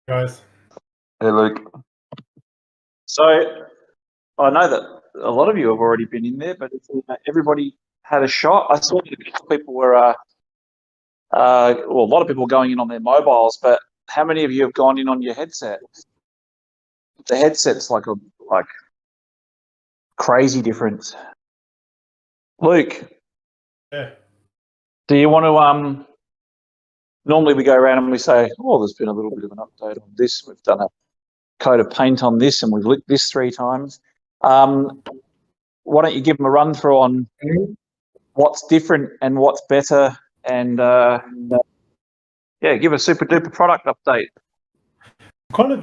Guys. Hey, Luke. So I know that a lot of you have already been in there, but if, everybody had a shot. I saw that a couple of people were, well, a lot of people going in on their mobiles, but how many of you have gone in on your headset? The headset's like crazy difference. Luke, Yeah. do you want to normally we go around and we say, oh, there's been a little bit of an update on this. We've done a coat of paint on this and we've lit this 3 times. Why don't you give them a run through on what's different and what's better, and give a super duper product update. Kind of,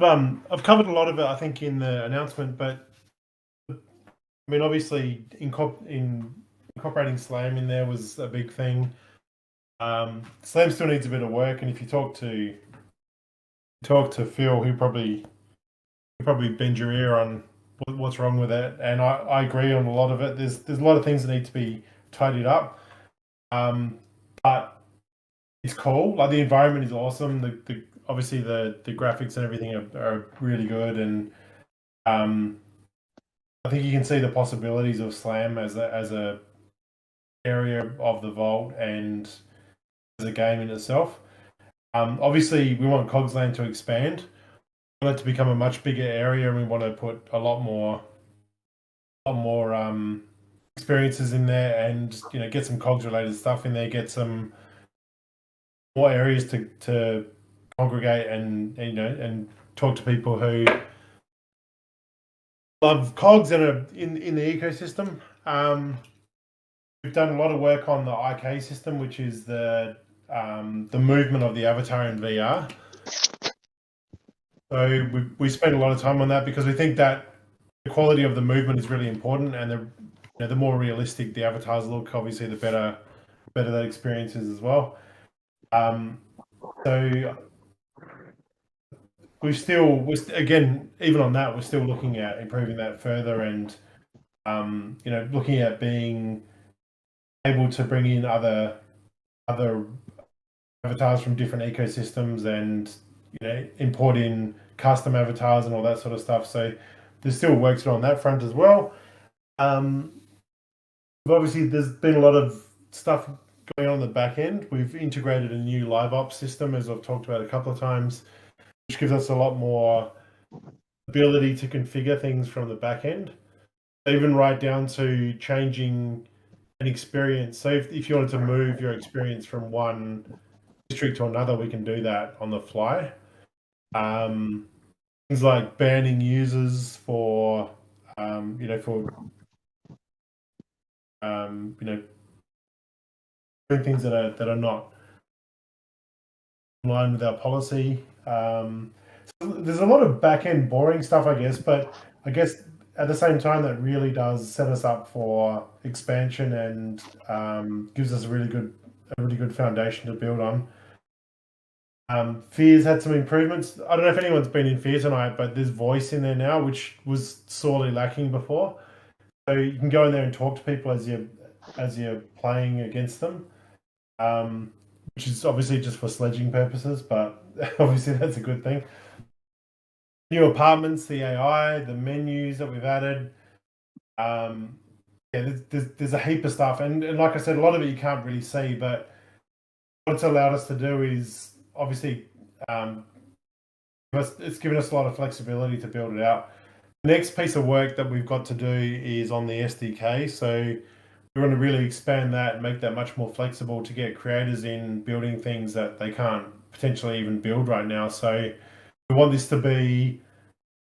I've covered a lot of it, I think, in the announcement, but I mean, obviously, incorporating Slam in there was a big thing. Slam still needs a bit of work, and if you talk to Phil, he'll probably bend your ear on what's wrong with it, and I agree on a lot of it. There's a lot of things that need to be tidied up, but it's cool. Like, the environment is awesome. Obviously the graphics and everything are really good, and I think you can see the possibilities of Slam as a area of the Vault and as a game in itself. Obviously, we want Cogsland to expand. We want it to become a much bigger area, and we want to put a lot more experiences in there, and get some Cogs related stuff in there. Get some more areas to congregate and talk to people who love Cogs and in the ecosystem. We've done a lot of work on the IK system, which is the movement of the avatar in VR. So we spent a lot of time on that because we think that the quality of the movement is really important, and the more realistic the avatars look, obviously the better that experience is as well. So again, even on that, we're still looking at improving that further, and looking at being able to bring in other avatars from different ecosystems, and import in custom avatars and all that sort of stuff. So there's still work to do on that front as well. Obviously, there's been a lot of stuff going on the back end. We've integrated a new live ops system, as I've talked about a couple of times, which gives us a lot more ability to configure things from the back end, even right down to changing an experience. So if you wanted to move your experience from one district to another, we can do that on the fly. Things like banning users for doing things that are not in line with our policy. So there's a lot of back end boring stuff, I guess, but I guess at the same time that really does set us up for expansion, and gives us a really good foundation to build on. Fear's had some improvements. I don't know if anyone's been in Fear tonight, but there's voice in there now, which was sorely lacking before. So you can go in there and talk to people as you're playing against them, which is obviously just for sledging purposes, but obviously that's a good thing. New apartments, the AI, the menus that we've added. There's a heap of stuff, and like I said, a lot of it you can't really see, but what it's allowed us to do is obviously it's given us a lot of flexibility to build it out. The next piece of work that we've got to do is on the SDK. So we want to really expand that and make that much more flexible to get creators in building things that they can't potentially even build right now. So we want this to be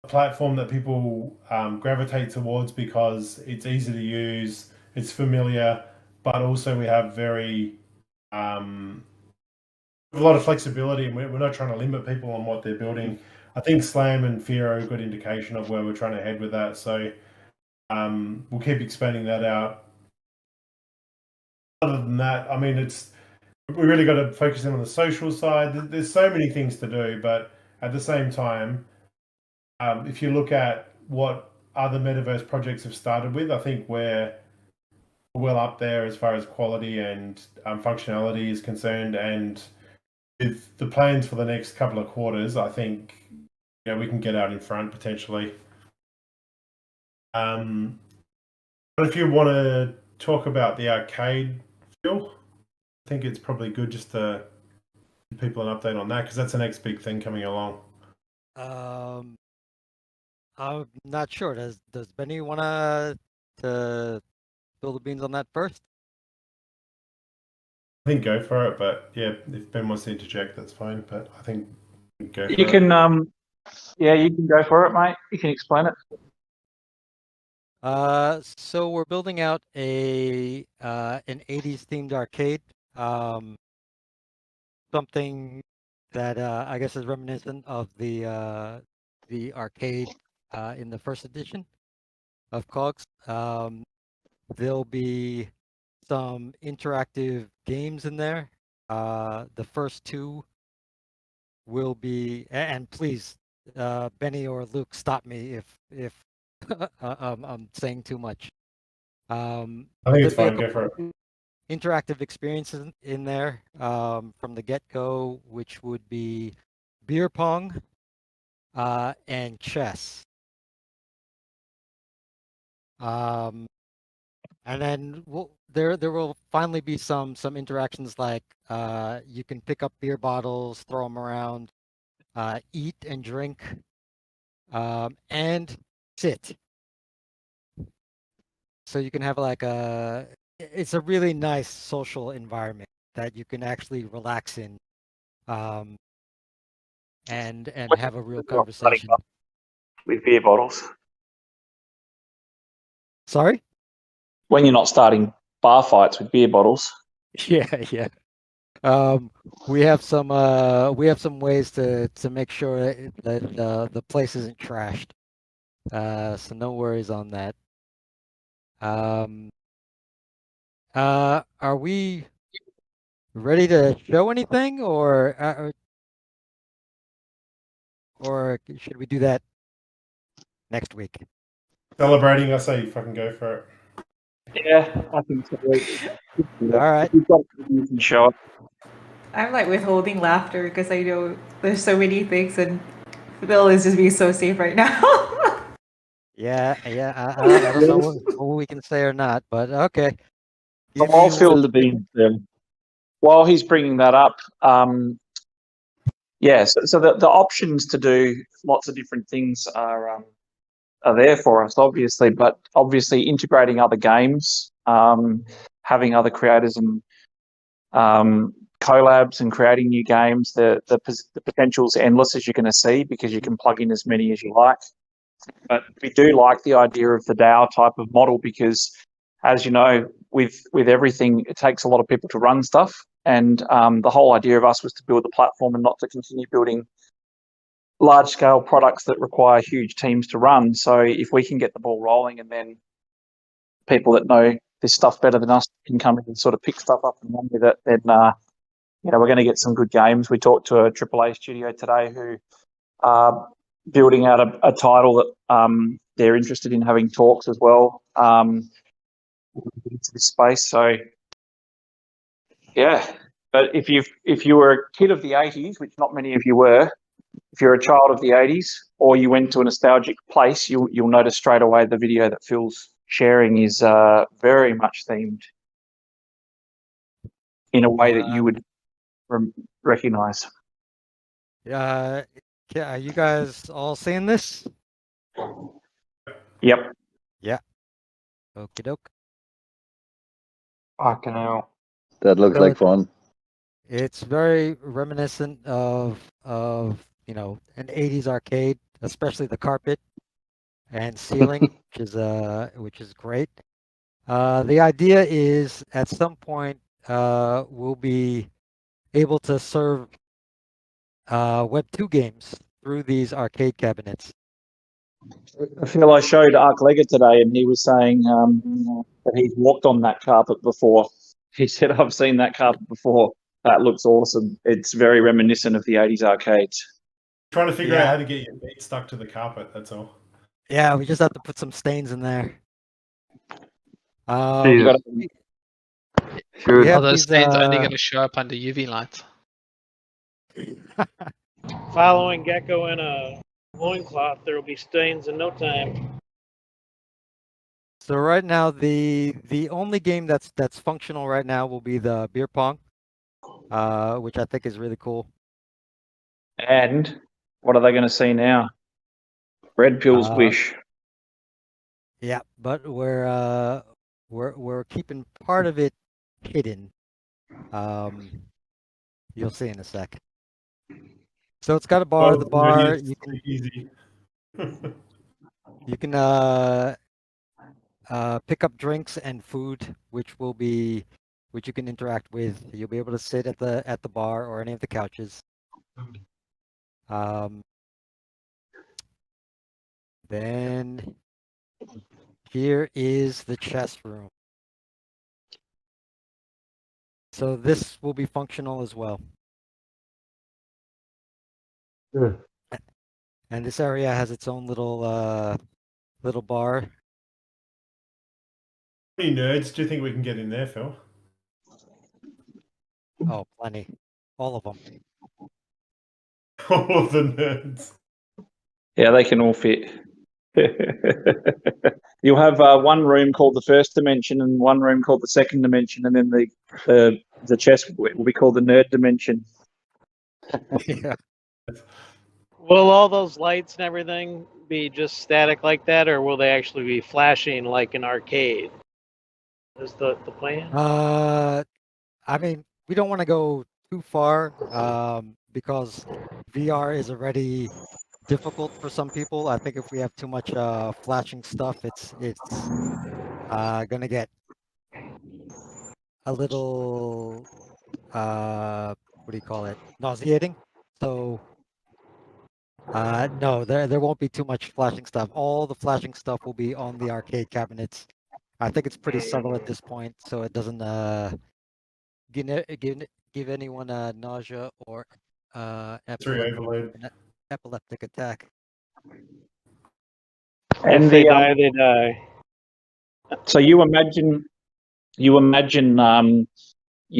a platform that people gravitate towards because it's easy to use, it's familiar, but also we have a lot of flexibility, and we're not trying to limit people on what they're building. I think Slam and Fear are a good indication of where we're trying to head with that. So we'll keep expanding that out. Other than that, I mean, we really got to focus in on the social side. There's so many things to do, but at the same time, if you look at what other Metaverse projects have started with, I think we're well up there as far as quality and functionality is concerned, and with the plans for the next couple of quarters, I think we can get out in front potentially. But if you want to talk about the arcade, Phil, I think it's probably good just to give people an update on that because that's the next big thing coming along. I'm not sure. Does Benny want to spill the beans on that first? I think go for it, but yeah, if Ben wants to interject, that's fine. But I think go for it. You can, you can go for it, mate. You can explain it. So we're building out an 80s themed arcade. Something that I guess is reminiscent of the arcade in the first edition of KOGs. There'll be some interactive games in there. The first two will be, and please, Benny or Luke, stop me if I'm saying too much. I think it's fine. Go for it. Interactive experiences in there from the get-go, which would be beer pong and chess. And then there will finally be some interactions like you can pick up beer bottles, throw them around, eat and drink, and sit. So you can have like it's a really nice social environment that you can actually relax in, and have a real conversation. With beer bottles. Sorry? When you're not starting bar fights with beer bottles. Yeah. We have some ways to make sure that the place isn't trashed. So no worries on that. Are we ready to show anything, or should we do that next week? Celebrating, I say you fucking go for it. Yeah, I think so. All right. You can show it. I'm like withholding laughter because I know there's so many things, and Phil is just being so safe right now. Yeah. I don't know what we can say or not, but okay. I'll fill the beans then. While he's bringing that up, so the options to do lots of different things are there for us, obviously, but obviously integrating other games, having other creators and collabs and creating new games, the potential's endless, as you're going to see, because you can plug in as many as you like. But we do like the idea of the DAO type of model because, as you know, with everything, it takes a lot of people to run stuff. And the whole idea of us was to build the platform and not to continue building large-scale products that require huge teams to run. So if we can get the ball rolling and then people that know this stuff better than us can come in and sort of pick stuff up and run with it, then we're going to get some good games. We talked to a AAA studio today who are building out a title that they're interested in having talks as well into this space. So yeah, but if you were a kid of the 80s, which not many of you were, if you're a child of the 80s or you went to a nostalgic place, you'll notice straight away the video that Phil's sharing is very much themed in a way that you would recognize. Yeah, are you guys all seeing this? Yep. Yeah. Okie doke. Fucking hell. That looks like fun. It's very reminiscent of an 80s arcade, especially the carpet and ceiling, which is great. The idea is at some point we'll be able to serve Web 2 games through these arcade cabinets. I feel I showed Ark Leggett today, and he was saying that he's walked on that carpet before. He said, "I've seen that carpet before. That looks awesome. It's very reminiscent of the 80s arcades." Trying to figure out how to get your feet stuck to the carpet. That's all. Yeah, we just have to put some stains in there. Are those these, stains only going to show up under UV lights? Following Gecko in a loincloth, there will be stains in no time. So right now, the only game that's functional right now will be the beer pong, which I think is really cool. And what are they going to see now? Red Pill's Wish. Yeah, but we're keeping part of it hidden. You'll see in a sec. So it's got a bar. The bar you can easy. you can pick up drinks and food, which you can interact with. You'll be able to sit at the bar or any of the couches. Then here is the chess room. So this will be functional as well. Good. And this area has its own little bar. How many nerds do you think we can get in there, Phil? Oh, plenty. All of them. All of the nerds. Yeah, they can all fit. You'll have one room called the first dimension and one room called the second dimension, and then the chess will be called the nerd dimension. Yeah. Will all those lights and everything be just static like that, or will they actually be flashing like an arcade? Is the plan? I mean, we don't want to go too far because VR is already difficult for some people. I think if we have too much flashing stuff, it's gonna get a little what do you call it? Nauseating. So no, there won't be too much flashing stuff. All the flashing stuff will be on the arcade cabinets. I think it's pretty subtle at this point, so it doesn't give anyone nausea or epileptic attack. And if they die, they die. So you imagine you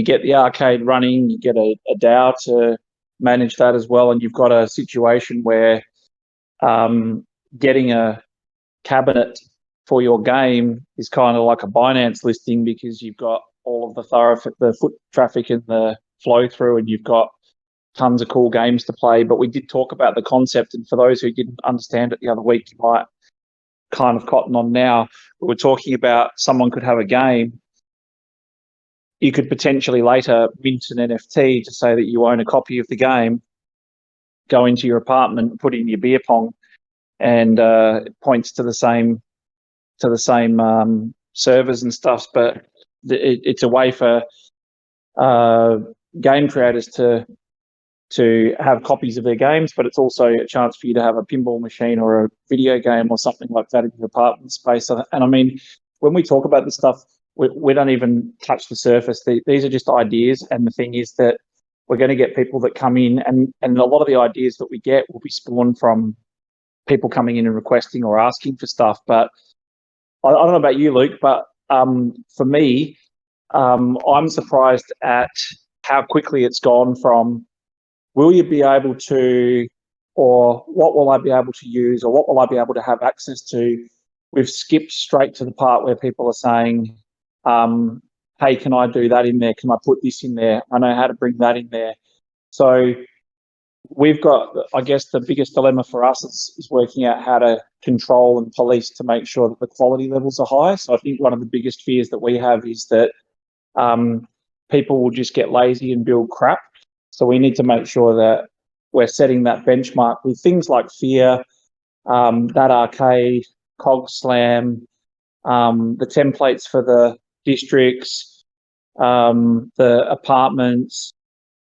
get the arcade running, you get a DAO to manage that as well, and you've got a situation where getting a cabinet for your game is kind of like a Binance listing, because you've got all of the foot traffic and the flow through, and you've got tons of cool games to play. But we did talk about the concept, and for those who didn't understand it the other week, you might kind of cotton on now. We were talking about someone could have a game. You could potentially later mint an NFT to say that you own a copy of the game, go into your apartment, put in your beer pong, and it points to the same servers and stuff. But it's a way for game creators to have copies of their games, but it's also a chance for you to have a pinball machine or a video game or something like that in your apartment space. And I mean, when we talk about this stuff, we don't even touch the surface. These are just ideas, and the thing is that we're going to get people that come in, and a lot of the ideas that we get will be spawned from people coming in and requesting or asking for stuff. But I don't know about you, Luke, but for me, I'm surprised at how quickly it's gone from will you be able to, or what will I be able to use, or what will I be able to have access to? We've skipped straight to the part where people are saying, hey, can I do that in there? Can I put this in there? I know how to bring that in there. So we've got, I guess, the biggest dilemma for us is working out how to control and police to make sure that the quality levels are high. So I think one of the biggest fears that we have is that people will just get lazy and build crap. So we need to make sure that we're setting that benchmark with things like Fear, that arcade, Cog Slam, the templates for the districts, the apartments.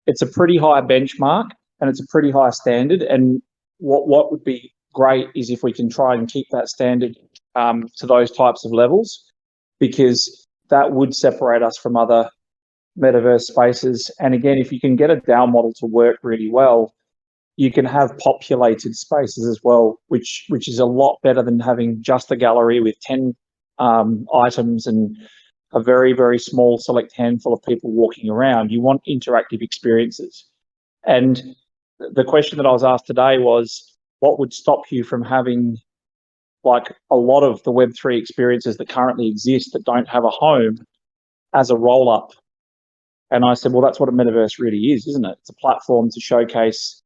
It's a pretty high benchmark and it's a pretty high standard. And what would be great is if we can try and keep that standard to those types of levels, because that would separate us from other metaverse spaces. And again, if you can get a DAO model to work really well, you can have populated spaces as well, which is a lot better than having just a gallery with 10 items and a very, very small select handful of people walking around. You want interactive experiences. And the question that I was asked today was, what would stop you from having like a lot of the Web3 experiences that currently exist that don't have a home as a roll-up? And I said, well, that's what a metaverse really is, isn't it? It's a platform to showcase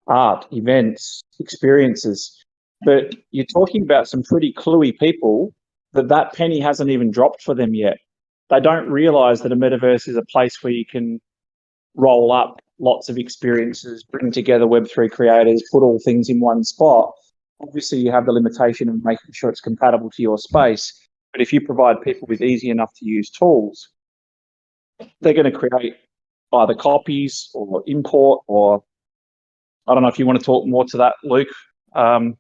art, events, experiences. But you're talking about some pretty cluey people that penny hasn't even dropped for them yet. They don't realize that a metaverse is a place where you can roll up lots of experiences, bring together Web3 creators, put all things in one spot. Obviously, you have the limitation of making sure it's compatible to your space. But if you provide people with easy enough to use tools, they're going to create either copies or import, or I don't know if you want to talk more to that, Luke. But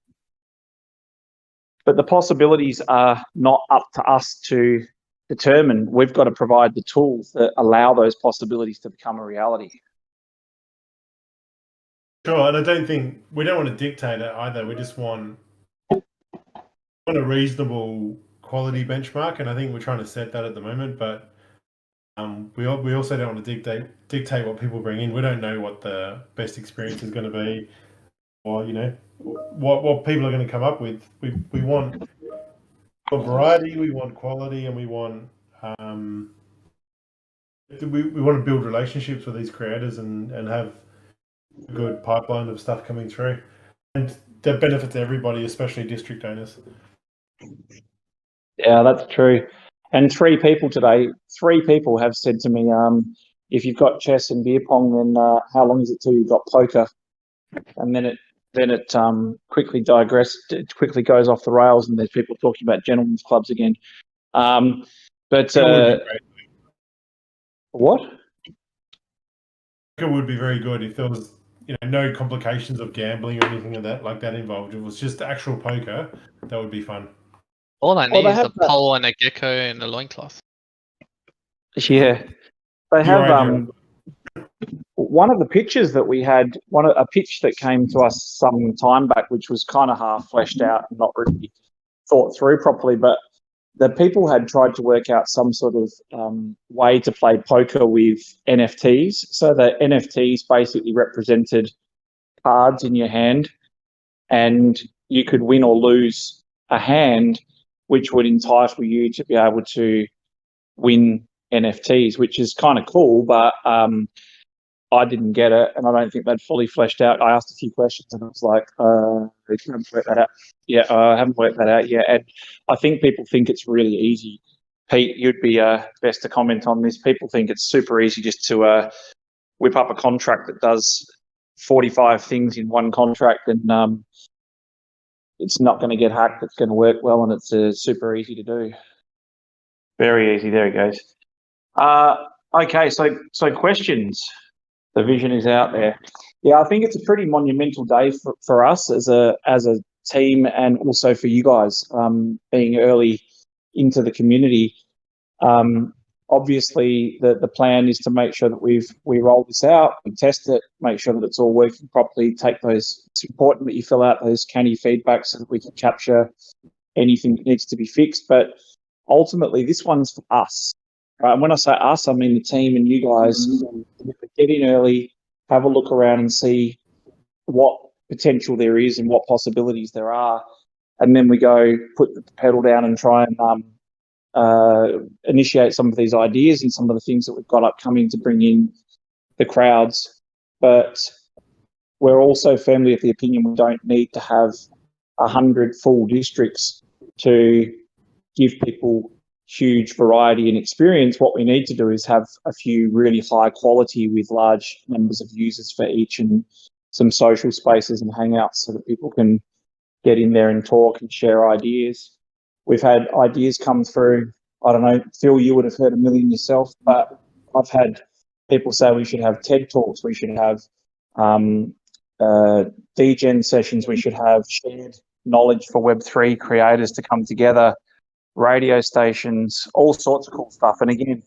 the possibilities are not up to us to determine. We've got to provide the tools that allow those possibilities to become a reality. Sure, and I don't think we don't want to dictate it either. We just want a reasonable quality benchmark, and I think we're trying to set that at the moment. But we also don't want to dictate what people bring in. We don't know what the best experience is going to be, or what people are going to come up with. We want a variety, we want quality, and we want we want to build relationships with these creators and have a good pipeline of stuff coming through, and that benefits everybody, especially district owners. Yeah, that's true. And 3 people today, 3 people have said to me, if you've got chess and beer pong, then how long is it till you've got poker? And then it quickly it quickly goes off the rails, and there's people talking about gentlemen's clubs again. What? Poker would be very good if there was no complications of gambling or anything like that involved. If it was just actual poker, that would be fun. All I need is a pole and a gecko and a loincloth. Yeah. They have one of the pitches that we had, a pitch that came to us some time back, which was kind of half fleshed out and not really thought through properly, but the people had tried to work out some sort of way to play poker with NFTs. So the NFTs basically represented cards in your hand, and you could win or lose a hand, which would entitle you to be able to win NFTs, which is kind of cool, but I didn't get it, and I don't think they'd fully fleshed out. I asked a few questions, and I was like, I haven't worked that out. Yeah, I haven't worked that out yet. And I think people think it's really easy. Pete, you'd be best to comment on this. People think it's super easy just to whip up a contract that does 45 things in one contract, and it's not going to get hacked. It's going to work well, and it's super easy to do. Very easy. There it goes. Okay, so questions. The vision is out there. Yeah, I think it's a pretty monumental day for us as a team, and also for you guys being early into the community. Obviously, the plan is to make sure that we roll this out, we test it, make sure that it's all working properly. It's important that you fill out those canny feedbacks so that we can capture anything that needs to be fixed. But ultimately, this one's for us. Right, and when I say us, I mean the team and you guys. Get in early, have a look around and see what potential there is and what possibilities there are, and then we go put the pedal down and try and initiate some of these ideas and some of the things that we've got upcoming to bring in the crowds. But we're also firmly of the opinion we don't need to have 100 full districts to give people huge variety and experience. What we need to do is have a few really high quality with large numbers of users for each, and some social spaces and hangouts so that people can get in there and talk and share ideas. We've had ideas come through. I don't know, Phil, you would have heard a million yourself, but I've had people say we should have TED Talks, we should have DGen sessions, we should have shared knowledge for Web3 creators to come together, radio stations, all sorts of cool stuff. And again,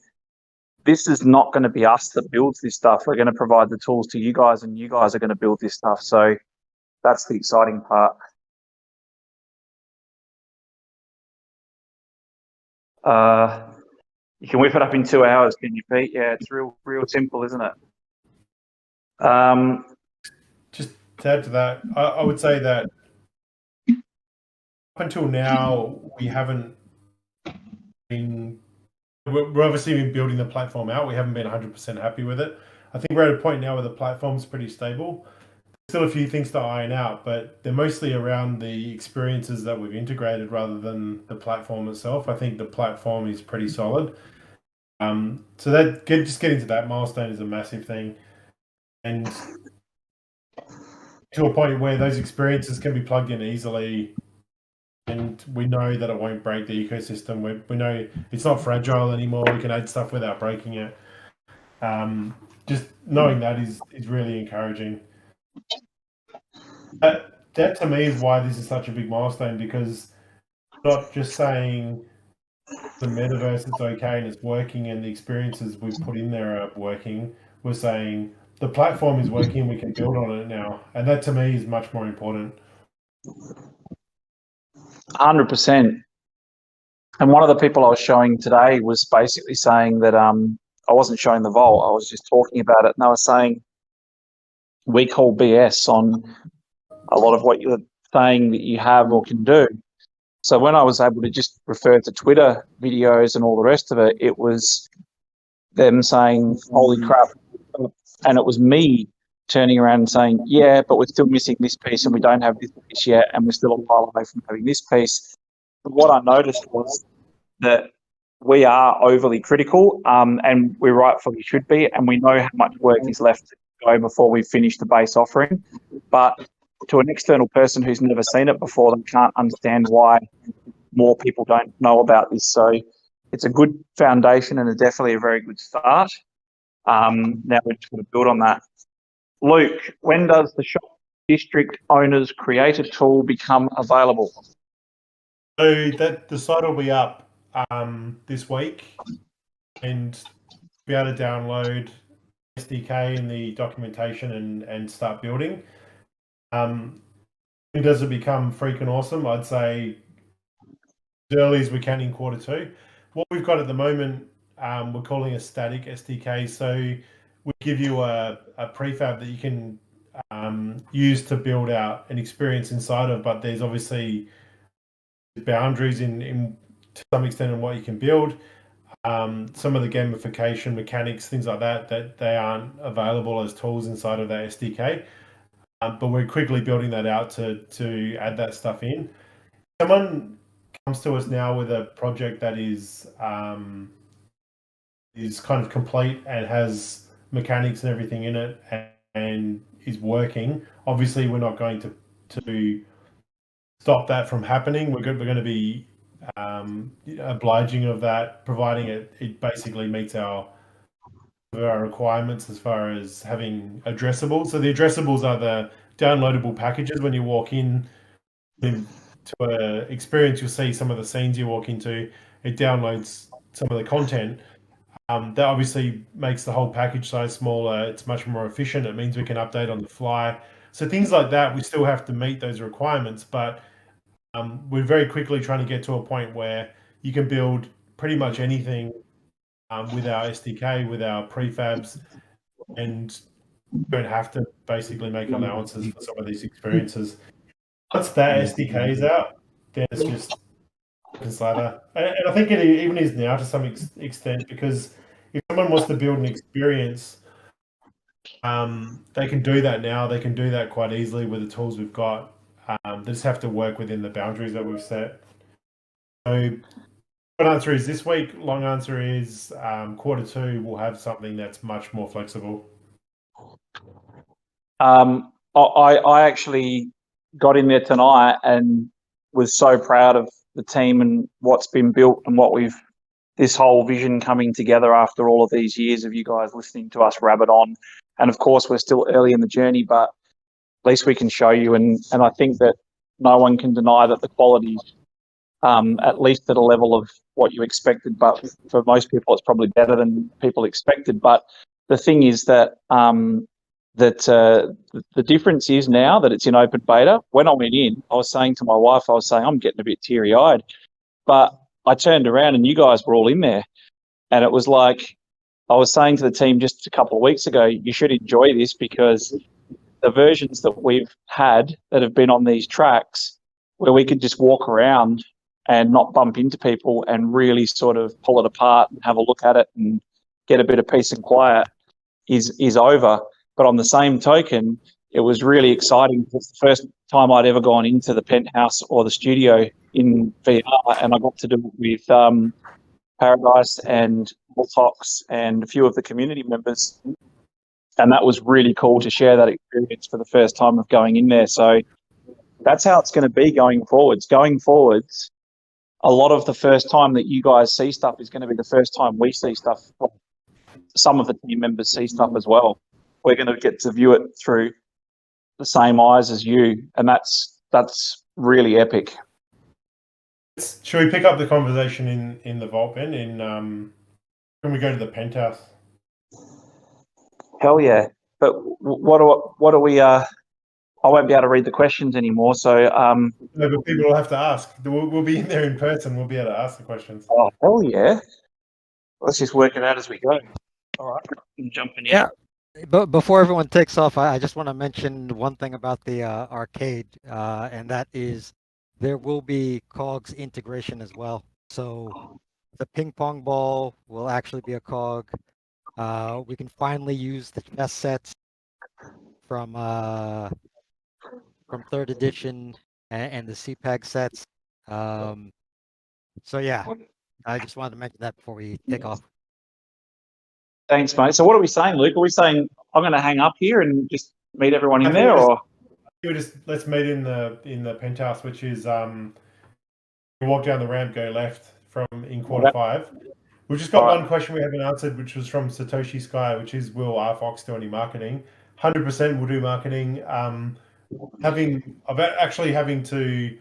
this is not going to be us that builds this stuff. We're going to provide the tools to you guys, and you guys are going to build this stuff. So that's the exciting part. You can whip it up in 2 hours, can you, Pete? Yeah, it's real simple, isn't it? Just to add to that, I would say that up until now, we haven't been. We're obviously been building the platform out. We haven't been 100% happy with it. I think we're at a point now where the platform's pretty stable. Still a few things to iron out, but they're mostly around the experiences that we've integrated rather than the platform itself. I think the platform is pretty solid. So that just getting to that milestone is a massive thing, and to a point where those experiences can be plugged in easily, and we know that it won't break the ecosystem. We know it's not fragile anymore. We can add stuff without breaking it. Just knowing that is really encouraging. That to me is why this is such a big milestone, because not just saying the metaverse is okay and it's working and the experiences we've put in there are working. We're saying the platform is working, we can build on it now. And that to me is much more important. 100%. And one of the people I was showing today was basically saying that I wasn't showing the vault, I was just talking about it, and they were saying we call BS on a lot of what you're saying that you have or can do. So when I was able to just refer to Twitter videos and all the rest of it, it was them saying, holy crap. And it was me turning around and saying, yeah, but we're still missing this piece and we don't have this piece yet and we're still a while away from having this piece. But what I noticed was that we are overly critical, and we rightfully should be, and we know how much work is left to go before we finish the base offering. But to an external person who's never seen it before, they can't understand why more people don't know about this. So it's a good foundation and definitely a very good start. Now we're just going to build on that. Luke, when does the shop district owners creator tool become available? So the site will be up this week, and be able to download SDK and the documentation and start building. When does it become freaking awesome? I'd say as early as we can in Q2. What we've got at the moment, we're calling a static SDK. So we give you a prefab that you can use to build out an experience inside of, but there's obviously boundaries in to some extent on what you can build. Some of the gamification mechanics, things like that they aren't available as tools inside of that SDK. But we're quickly building that out to add that stuff in. Someone comes to us now with a project that is kind of complete and has mechanics and everything in it and is working. Obviously, we're not going to stop that from happening. We're going to be obliging of that, providing it basically meets our requirements as far as having addressables. So the addressables are the downloadable packages. When you walk in to an experience, you'll see some of the scenes you walk into. It downloads some of the content. That obviously makes the whole package size smaller. It's much more efficient. It means we can update on the fly. So things like that, we still have to meet those requirements, but we're very quickly trying to get to a point where you can build pretty much anything with our SDK, with our prefabs, and you don't have to basically make allowances for some of these experiences. Once that SDK is out, then it's just slather. And I think it even is now to some extent, because if someone wants to build an experience, they can do that now. They can do that quite easily with the tools we've got. They just have to work within the boundaries that we've set. So short answer is this week. Long answer is Q2 we'll have something that's much more flexible. I actually got in there tonight and was so proud of the team and what's been built and this whole vision coming together after all of these years of you guys listening to us rabbit on. And of course, we're still early in the journey, but at least we can show you. And I think that no one can deny that the quality, at least at a level of what you expected, but for most people, it's probably better than people expected. But the thing is that the difference is now that it's in open beta. When I went in, I was saying to my wife, I'm getting a bit teary-eyed. But I turned around and you guys were all in there. And it was like, I was saying to the team just a couple of weeks ago, you should enjoy this because the versions that we've had that have been on these tracks where we could just walk around and not bump into people and really sort of pull it apart and have a look at it and get a bit of peace and quiet is over. But on the same token, it was really exciting. It's the first time I'd ever gone into the penthouse or the studio in VR, and I got to do it with Paradise and Bulltox and a few of the community members. And that was really cool to share that experience for the first time of going in there. So that's how it's going to be going forwards. Going forwards, a lot of the first time that you guys see stuff is going to be the first time we see stuff. Some of the team members see stuff as well. We're going to get to view it through the same eyes as you, and that's really epic. Should we pick up the conversation in the vault, Ben? When we go to the penthouse? Hell yeah! But what do we? I won't be able to read the questions anymore. So no, but people will have to ask. We'll be in there in person. We'll be able to ask the questions. Oh hell yeah! Let's just work it out as we go. All right, I'm jumping in. Yeah. But before everyone takes off, I just want to mention one thing about the arcade, and that is there will be KOGs integration as well. So the ping pong ball will actually be a KOG. We can finally use the chess sets from 3rd edition and the CPAG sets. So yeah, I just wanted to mention that before we take off. Thanks, mate. So what are we saying, Luke? Are we saying I'm going to hang up here and just meet everyone in there, or let's meet in the penthouse, which is you walk down the ramp, go left in quarter 5. We've just got one question we haven't answered, which was from Satoshi Sky, which is, will RFOX do any marketing? 100% will do marketing. Having to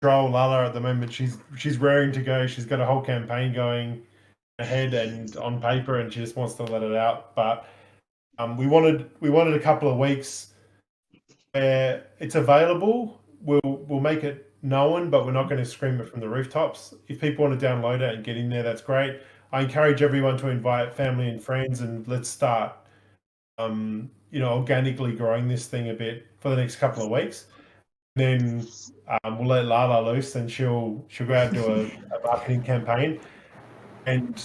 control Lala at the moment. She's raring to go. She's got a whole campaign going ahead and on paper, and she just wants to let it out. But we wanted a couple of weeks where it's available. We'll make it known, but we're not going to scream it from the rooftops. If people want to download it and get in there, that's great. I encourage everyone to invite family and friends, and let's start organically growing this thing a bit for the next couple of weeks. Then we'll let Lala loose, and she'll go out and do a marketing campaign. And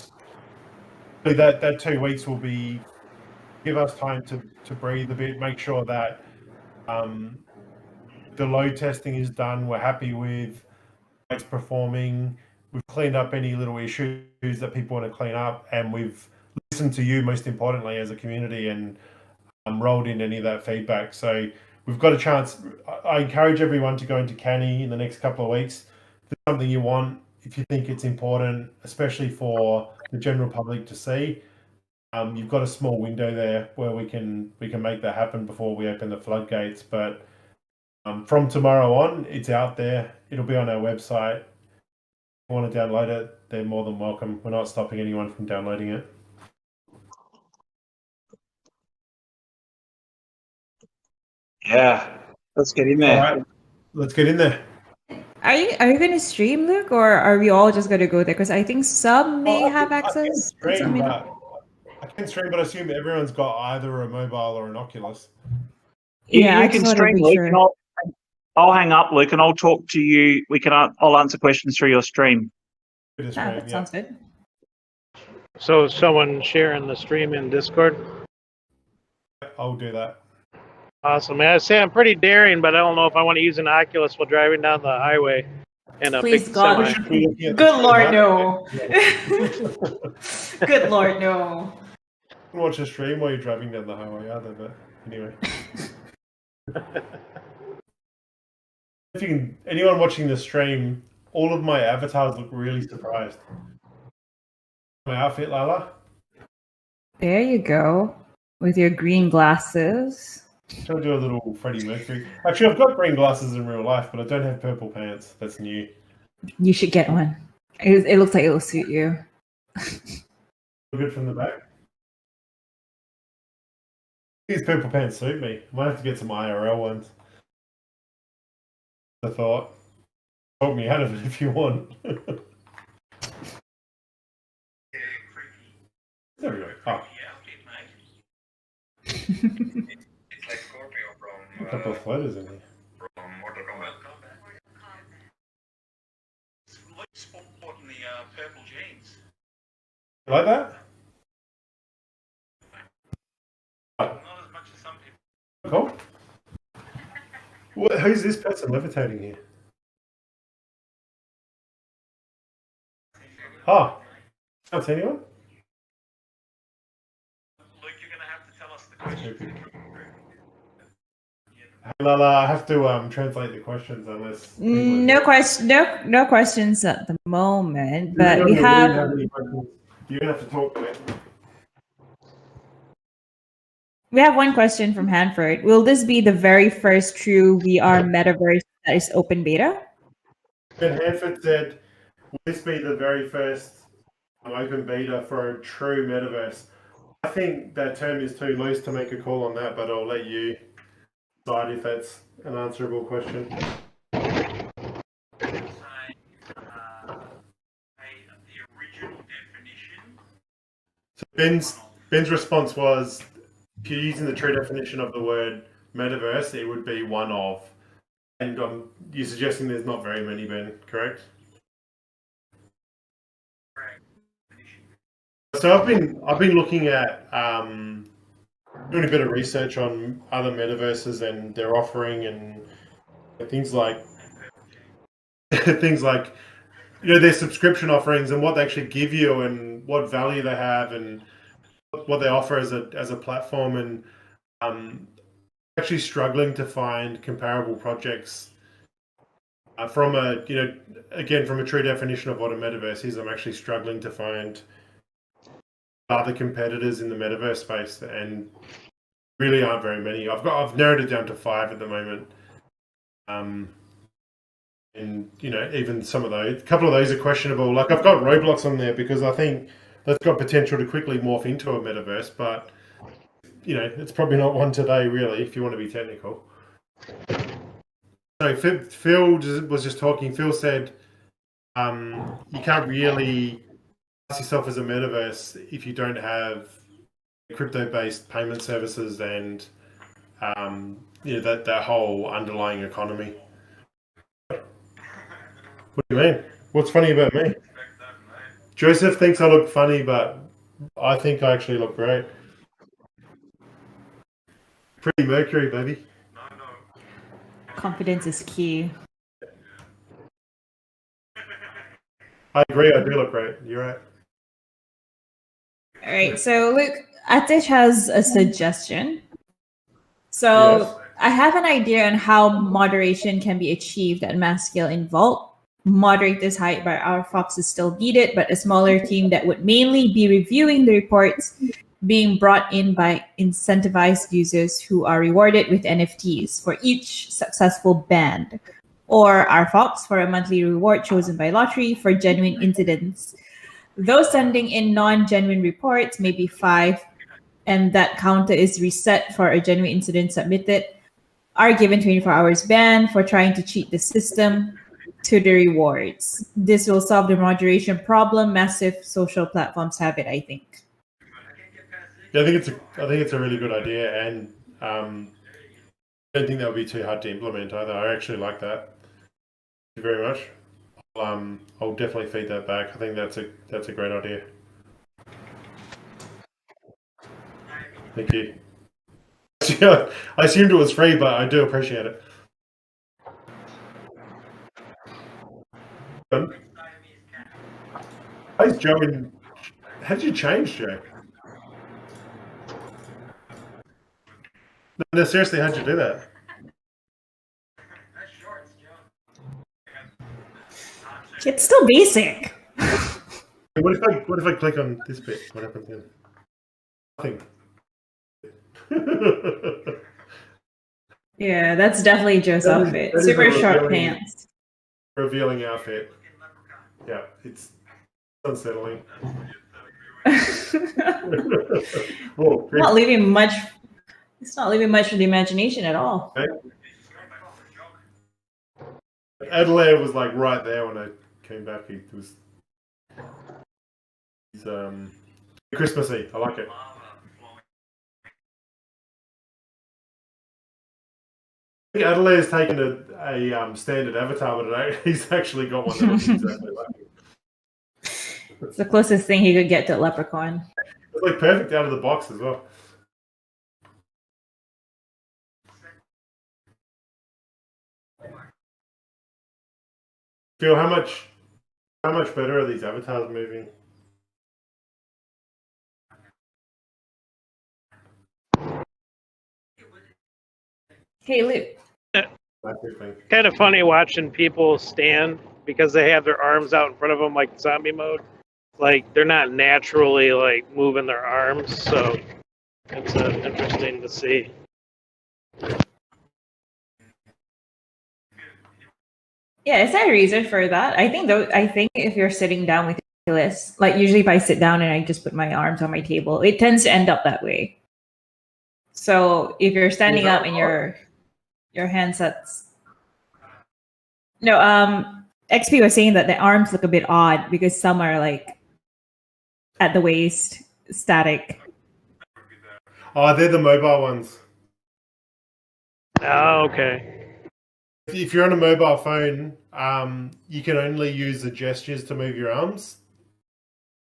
that 2 weeks will give us time to breathe a bit, make sure that the load testing is done. We're happy with how it's performing. We've cleaned up any little issues that people want to clean up, and we've listened to you, most importantly, as a community, and rolled in any of that feedback. So we've got a chance. I encourage everyone to go into Canny in the next couple of weeks. If there's something you want, if you think it's important, especially for the general public to see, you've got a small window there where we can make that happen before we open the floodgates. But from tomorrow on, it's out there. It'll be on our website. If you want to download it, they're more than welcome. We're not stopping anyone from downloading it. yeah, let's get in there. All right, let's get in there. Are you going to stream, Luke, or are we all just going to go there? Because I think some may have access. I can stream, but I assume everyone's got either a mobile or an Oculus. Yeah, you can stream, Luke, and I'll hang up, Luke, and I'll talk to you. I'll answer questions through your stream. That sounds good. So someone sharing the stream in Discord? I'll do that. Awesome, man. I say I'm pretty daring, but I don't know if I want to use an Oculus while driving down the highway. And Please, God. Good Lord, no. Good Lord, no. You can watch a stream while you're driving down the highway either, but anyway. Anyone watching the stream, all of my avatars look really surprised. My outfit, Lala? There you go. With your green glasses. I'll do a little Freddie Mercury. Actually, I've got green glasses in real life, but I don't have purple pants. That's new. You should get one. It looks like it will suit you. Good from the back. These purple pants suit me. Might have to get some IRL ones. I thought. Talk me out of it if you want. A couple of letters in here. You like that? Cool. Who's this person levitating here? Oh, can't see anyone? Luke, you're going to have to tell us the question. Hey, Lala, I have to translate the questions unless No questions at the moment, but we have. You're gonna have to talk to it. We have one question from Hanford. Will this be the very first true VR metaverse that is open beta? Ben Hanford said, will this be the very first open beta for a true metaverse? I think that term is too loose to make a call on that, but I'll let you decide if that's an answerable question. So Ben's response was, if you're using the true definition of the word metaverse, it would be one of. And you're suggesting there's not very many, Ben, correct? Correct. So I've been looking at doing a bit of research on other metaverses and their offering and things like their subscription offerings and what they actually give you and what value they have and what they offer as a platform, and actually struggling to find comparable projects from a from a true definition of what a metaverse is. I'm actually struggling to find other competitors in the metaverse space, and really aren't very many. I've narrowed it down to 5 at the moment. And even some of those, a couple of those are questionable. Like I've got Roblox on there because I think that's got potential to quickly morph into a metaverse, but it's probably not one today, really, if you want to be technical. So Phil was just talking. Phil said you can't really class yourself as a metaverse if you don't have crypto-based payment services and that whole underlying economy. What do you mean? What's funny about me? Joseph thinks I look funny, but I think I actually look great. Pretty Mercury, baby. Confidence is key. I agree, I do look great. You're right. All right, so Luke, Atish has a suggestion. So Yes. I have an idea on how moderation can be achieved at mass scale in Vault. Moderators hired by RFOX is still needed, but a smaller team that would mainly be reviewing the reports being brought in by incentivized users who are rewarded with NFTs for each successful band, or RFOX for a monthly reward chosen by lottery for genuine incidents. Those sending in non-genuine reports, maybe 5, and that counter is reset for a genuine incident submitted, are given 24 hours ban for trying to cheat the system to the rewards. This will solve the moderation problem massive social platforms have it, I think. Yeah, I think it's a really good idea, and I don't think that would be too hard to implement either. I actually like that. Thank you very much. I'll definitely feed that back. I think that's a great idea. Thank you. I assumed it was free, but I do appreciate it. How's Joe in? How did you change, Joe? No, seriously, how'd you do that? It's still basic. What if I click on this bit? What happens then? Nothing. Yeah, that's definitely Joe's outfit. Super short pants. Revealing outfit. Yeah, it's unsettling. Whoa, Not leaving much. It's not leaving much for the imagination at all. okay. Adelaide was like right there when I came back. He's Christmassy. I like it. Adelaide's taken a standard avatar, but he's actually got one that looks exactly like him. It's the closest thing he could get to a leprechaun. It's like perfect out of the box as well. Phil, how much better are these avatars moving? Hey, Luke. Kind of funny watching people stand because they have their arms out in front of them like zombie mode. Like they're not naturally like moving their arms, so it's interesting to see. Yeah, is there a reason for that? I think if you're sitting down with your list, like usually if I sit down and I just put my arms on my table, it tends to end up that way. So if you're standing up and your handsets. No, XP was saying that the arms look a bit odd because some are like at the waist, static. Oh, they're the mobile ones. Oh, okay. If you're on a mobile phone, you can only use the gestures to move your arms.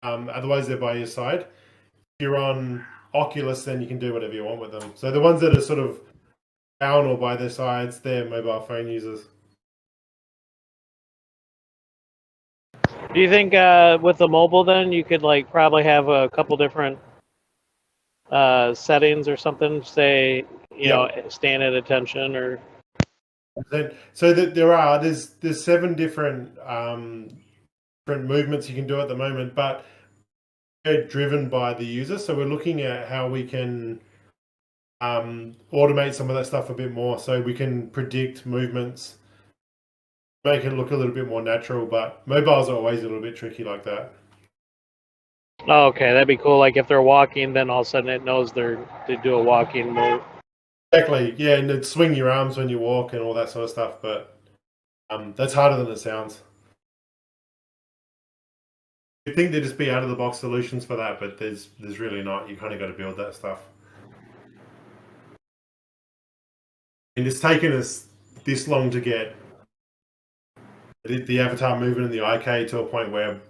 Otherwise, they're by your side. If you're on Oculus, then you can do whatever you want with them. So the ones that are sort of down or by their sides, they're mobile phone users. Do you think with the mobile then you could like probably have a couple different settings or something? Say you know stand at attention or. So there's 7 different movements you can do at the moment, but they're driven by the user. So we're looking at how we can automate some of that stuff a bit more, so we can predict movements, make it look a little bit more natural. But mobiles are always a little bit tricky like that. Oh, okay, that'd be cool. Like if they're walking, then all of a sudden it knows they do a walking move. Exactly, yeah, and it'd swing your arms when you walk and all that sort of stuff. But that's harder than it sounds. You'd think there'd just be out of the box solutions for that, but there's really not. You kind of got to build that stuff. And it's taken us this long to get the avatar movement and the IK to a point where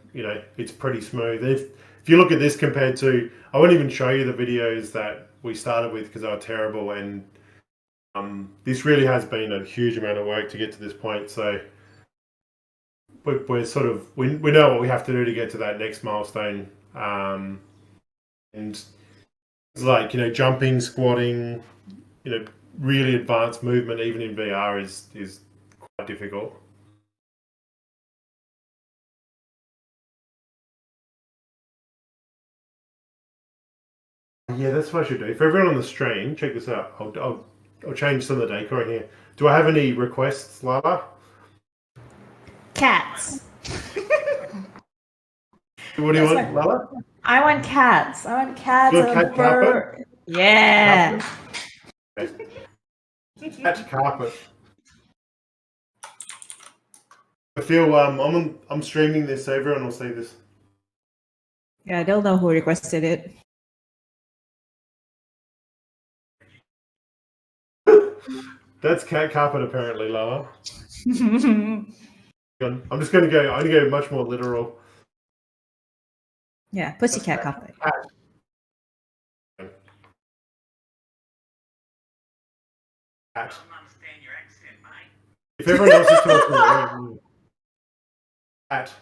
it's pretty smooth. If you look at this compared to, I won't even show you the videos that we started with because they were terrible, and this really has been a huge amount of work to get to this point. So we're sort of we know what we have to do to get to that next milestone, and it's like jumping, squatting, really advanced movement even in VR is quite difficult. Yeah, that's what I should do. For everyone on the stream, check this out. I'll change some of the decor in here. Do I have any requests, Lala? Cats. What do you want, Lala? I want cats. I want cats. Do a cat carpet? Yeah. Okay. Cat carpet. I feel I'm streaming this, so everyone will see this. Yeah, I don't know who requested it. That's cat carpet, apparently, Lala. I'm just going to go. I'm going to go much more literal. Yeah, pussycat carpet. Cat. If everyone else is talking, cat.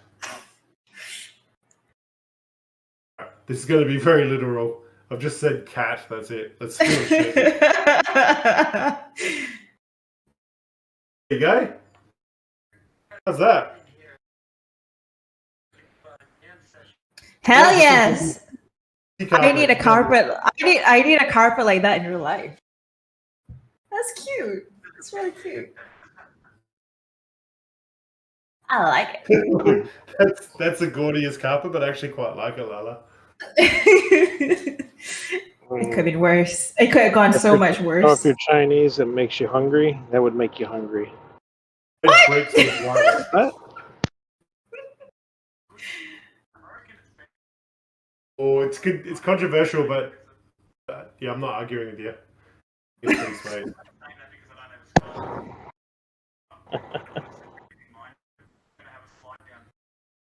This is going to be very literal. I've just said cat. That's it. Let's do it. There you go. How's that? Hell yes! I need a carpet. I need a carpet like that in real life. That's cute. It's really cute. I like it. that's the gaudiest carpet, but I actually quite like it, Lala. It could have been worse. It could have gone so much So worse. if you're Chinese and makes you hungry, that would make you hungry. What? Oh, it's good. It's controversial, but yeah, I'm not arguing with you. It's pretty sweet.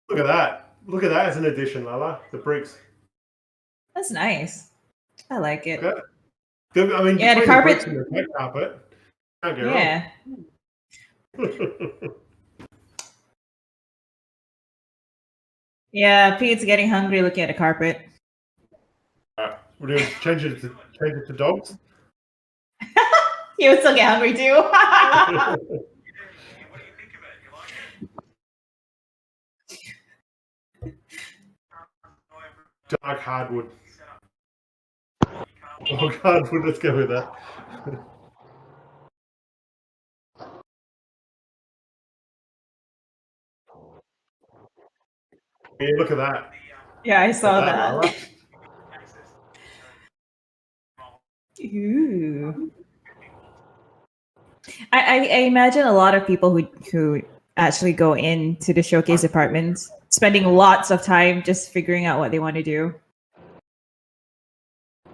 Look at that. Look at that as an addition, Lala. The bricks. That's nice. I like it. Okay. I mean, Yeah, the between carpet. bricks and the black carpet, can't go Yeah. wrong. Yeah, Pete's getting hungry looking at the carpet. Alright, we're going to change it to dogs. He would still get hungry too. What do you think of it? You like it? Dark hardwood. Oh, hardwood. Let's go with that. Yeah, look at that. Yeah, I saw Look at that. Lala. Ooh. I imagine a lot of people who actually go into the showcase apartments spending lots of time just figuring out what they want to do.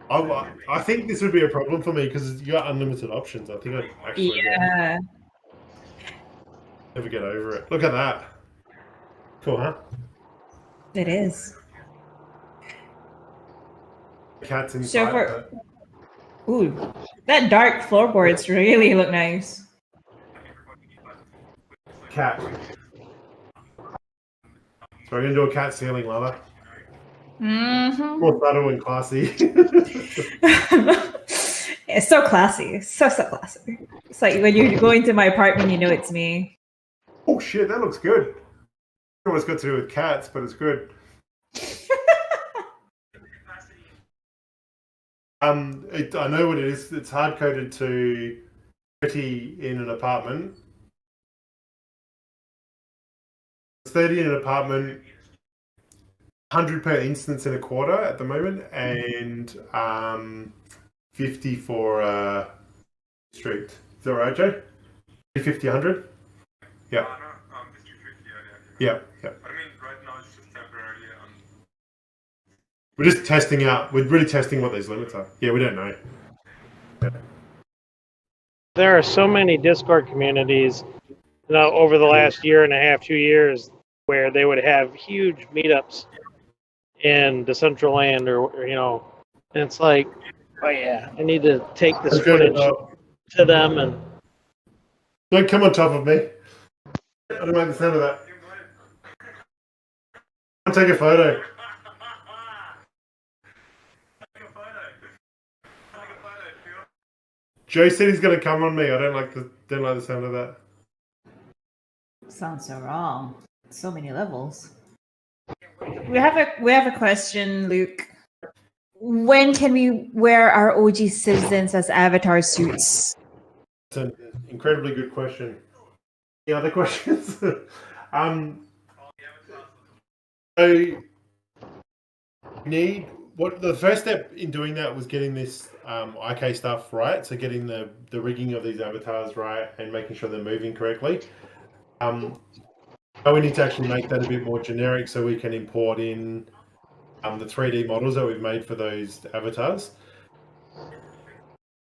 I think this would be a problem for me because you got unlimited options. I think I'd actually Yeah. never get over it. Look at that. Cool, huh? It is. Cats inside. So for ooh, that dark floorboards really look nice. Cat. So we're going to do a cat ceiling, Lala. Mm-hmm. More subtle and classy. It's so classy. So classy. It's like when you go into my apartment, you know it's me. Oh shit, that looks good. I don't know what it's got to do with cats, but it's good. I know what it is. It's hard coded to 30 in an apartment. It's 30 in an apartment, 100 per instance in a quarter at the moment, and 50 for street. Is that right, Jay? 50, 100? Yeah. Yeah, yeah. I mean, right now it's just temporarily. We're just testing out. We're really testing what these limits are. Yeah, we don't know. There are so many Discord communities, over the last year and a half, 2 years, where they would have huge meetups in Decentraland or and it's like, oh yeah, I need to take this footage to them and. Don't come on top of me. I don't like the sound of that. I'll take a photo. Joe said he's going to come on me. I don't like the sound of that. Sounds so wrong. So many levels. We have a question, Luke. When can we wear our OG citizens as avatar suits? It's an incredibly good question. Any other questions? So the first step in doing that was getting this IK stuff right. So getting the rigging of these avatars right and making sure they're moving correctly. Now we need to actually make that a bit more generic so we can import in the 3D models that we've made for those avatars.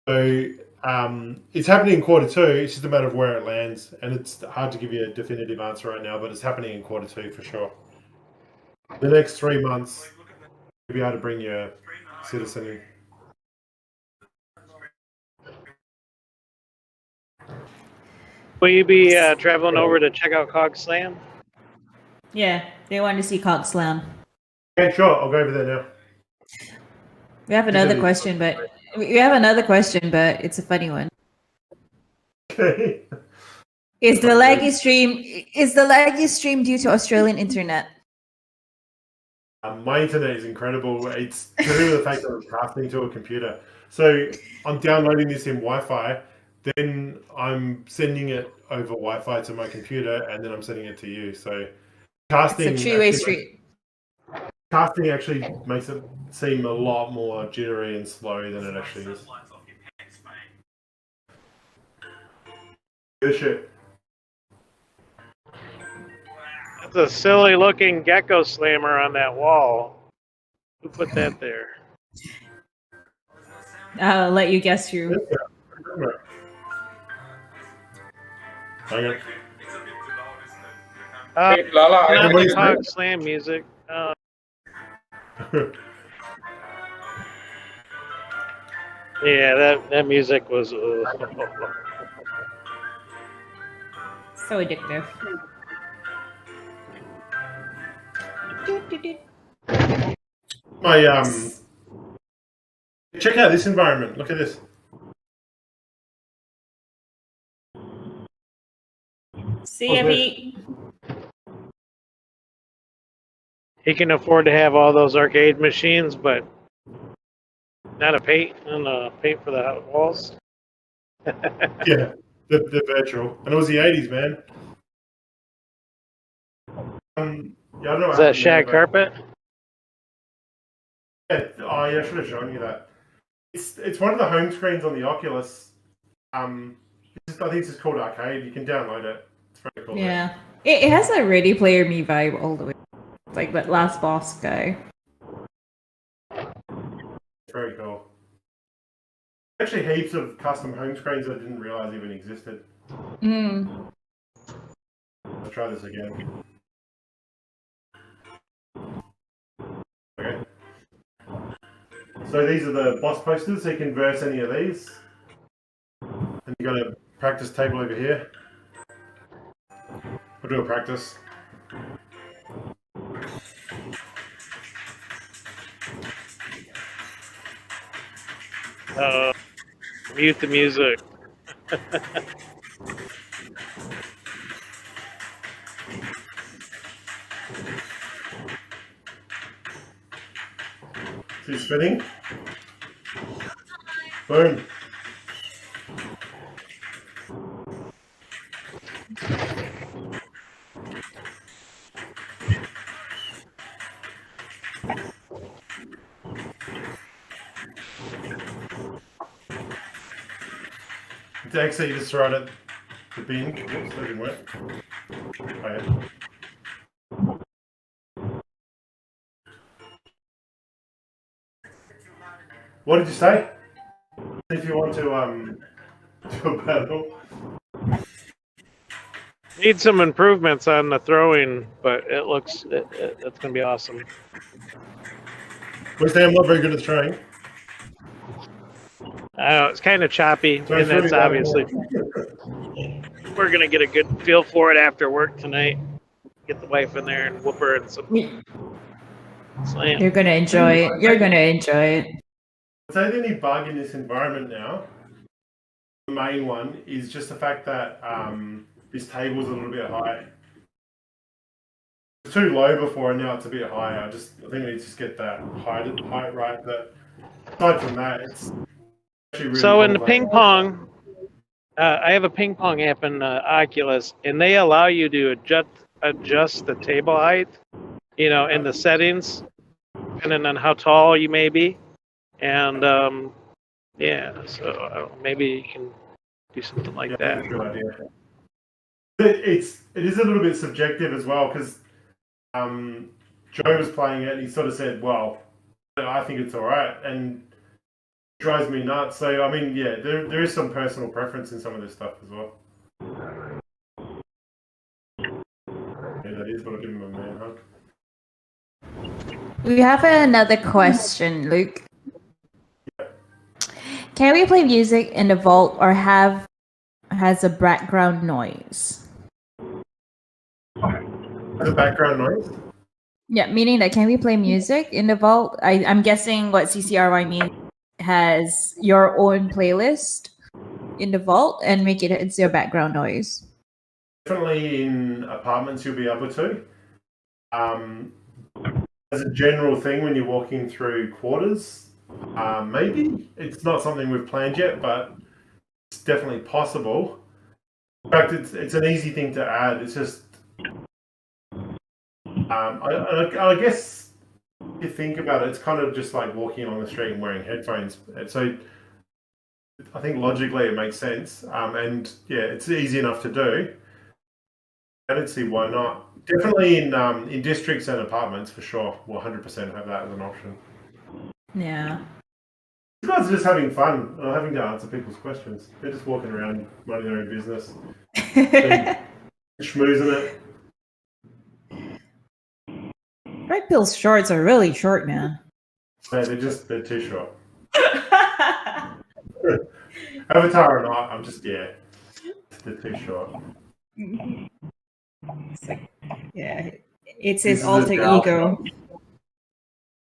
So it's happening in Q2. It's just a matter of where it lands, and it's hard to give you a definitive answer right now, but it's happening in Q2 for sure. The next 3 months, you'll be able to bring your citizen in. Will you be traveling over to check out KOGs Slam? Yeah, they want to see Cog Slam. Yeah, sure. I'll go over there now. We have another question, but it's a funny one. Okay. Is the laggy stream due to Australian internet? My internet is incredible. It's due to the fact that I'm casting to a computer. So I'm downloading this in Wi-Fi, then I'm sending it over Wi-Fi to my computer, and then I'm sending it to you. So casting. It's a three-way street. Casting actually makes it seem a lot more jittery and slow than it actually is. Good shit. That's a silly looking gecko slammer on that wall. Who put that there? I'll let you guess who. Hang on. Hey, Lala, I Not Everybody's the Cog Slam music. Yeah, that music was. So addictive. My check out this environment. Look at this. See ya, Pete. He can afford to have all those arcade machines, but not a paint for the walls. Yeah, the virtual, and it was the '80s, man. Yeah, I don't know. Is that shag carpet? Yeah, oh yeah, I should have shown you that. It's one of the home screens on the Oculus. I think this is called Arcade. You can download it. It's very cool. Yeah. It has a Ready Player Me vibe all the way. It's like that last boss guy. It's very cool. Actually, heaps of custom home screens I didn't realize even existed. Mm. Let's try this again. Okay. So these are the boss posters. So you can verse any of these. And you got a practice table over here. We'll do a practice. Mute the music. See spinning? Boom. It's actually just right at the bin. Oops, that didn't work. Oh, yeah. What did you say? If you want to do a battle. Need some improvements on the throwing, but it looks it's gonna be awesome. Wednesday, I'm not very good at throwing. I know it's kind of choppy, So and that's obviously we're gonna get a good feel for it after work tonight. Get the wife in there and whoop her and some slam. You're gonna enjoy it. You're gonna enjoy it. I'd say the only bug in this environment now, the main one, is just the fact that this table's a little bit high. It's too low before, and now it's a bit higher. I think we need to just get that height right. But aside from that, it's actually really So in cool the ping pong, I have a ping pong app in Oculus, and they allow you to adjust the table height, in the settings, depending on how tall you may be. And yeah, so maybe you can do something like that. That's a good idea. It is a little bit subjective as well, because Joe was playing it and he sort of said, well, I think it's all right, and it drives me nuts. So, I mean, yeah, there is some personal preference in some of this stuff as well. Yeah, that is what I give him a man hug. We have another question, Luke. Can we play music in the vault or has a background noise? The background noise? Yeah, meaning that can we play music in the vault? I'm guessing what CCRY means has your own playlist in the vault and make it it's your background noise. Definitely in apartments you'll be able to. As a general thing, when you're walking through quarters, maybe. It's not something we've planned yet, but it's definitely possible. In fact, it's an easy thing to add. It's just, I guess if you think about it, it's kind of just like walking along the street and wearing headphones. So I think logically it makes sense. And yeah, it's easy enough to do. I don't see why not. Definitely in districts and apartments for sure. We'll 100% have that as an option. Yeah. You guys are just having fun, not having to answer people's questions. They're just walking around minding their own business. Schmoozing it. Red Pill's shorts are really short, man. No, they're too short. Avatar or not, I'm just they're too short. Yeah, it's his alter ego.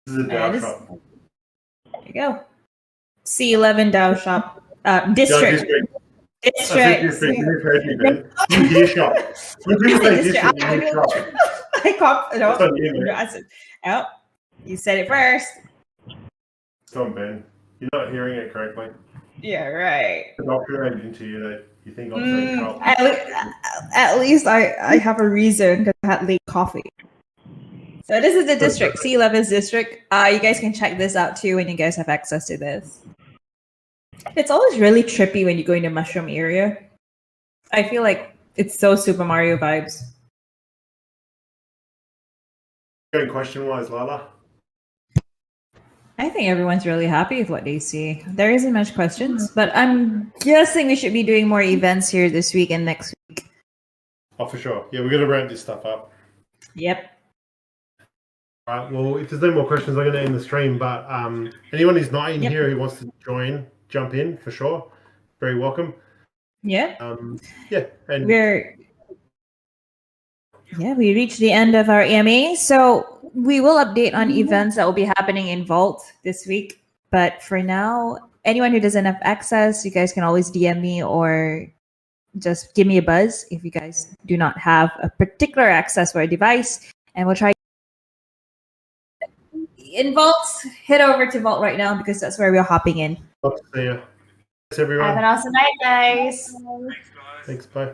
This is a DAO shop. There you go. C11 DAO shop. District. District. Shop. I caught it. I said, oh, you said it first. Come on, Ben. You're not hearing it correctly. Yeah, right. Indoctrinated into you that you think I'm saying Carl. At least I have a reason because I had late coffee. So this is the district, C11's district. You guys can check this out too when you guys have access to this. It's always really trippy when you go into mushroom area. I feel like it's so Super Mario vibes. Good question-wise, Lala. I think everyone's really happy with what they see. There isn't much questions, but I'm guessing we should be doing more events here this week and next week. Oh, for sure. Yeah, we're going to ramp this stuff up. Yep. All right, well, if there's no more questions, I'm going to end the stream. But anyone who's not in here who wants to join, jump in for sure. Very welcome. Yeah. And we reached the end of our EMA. So we will update on events that will be happening in Vault this week. But for now, anyone who doesn't have access, you guys can always DM me or just give me a buzz if you guys do not have a particular access for a device. And we'll try in Vault. Head over to Vault right now because that's where we're hopping in. Love to see you. Thanks, everyone. Have an awesome night, guys. Thanks, bye.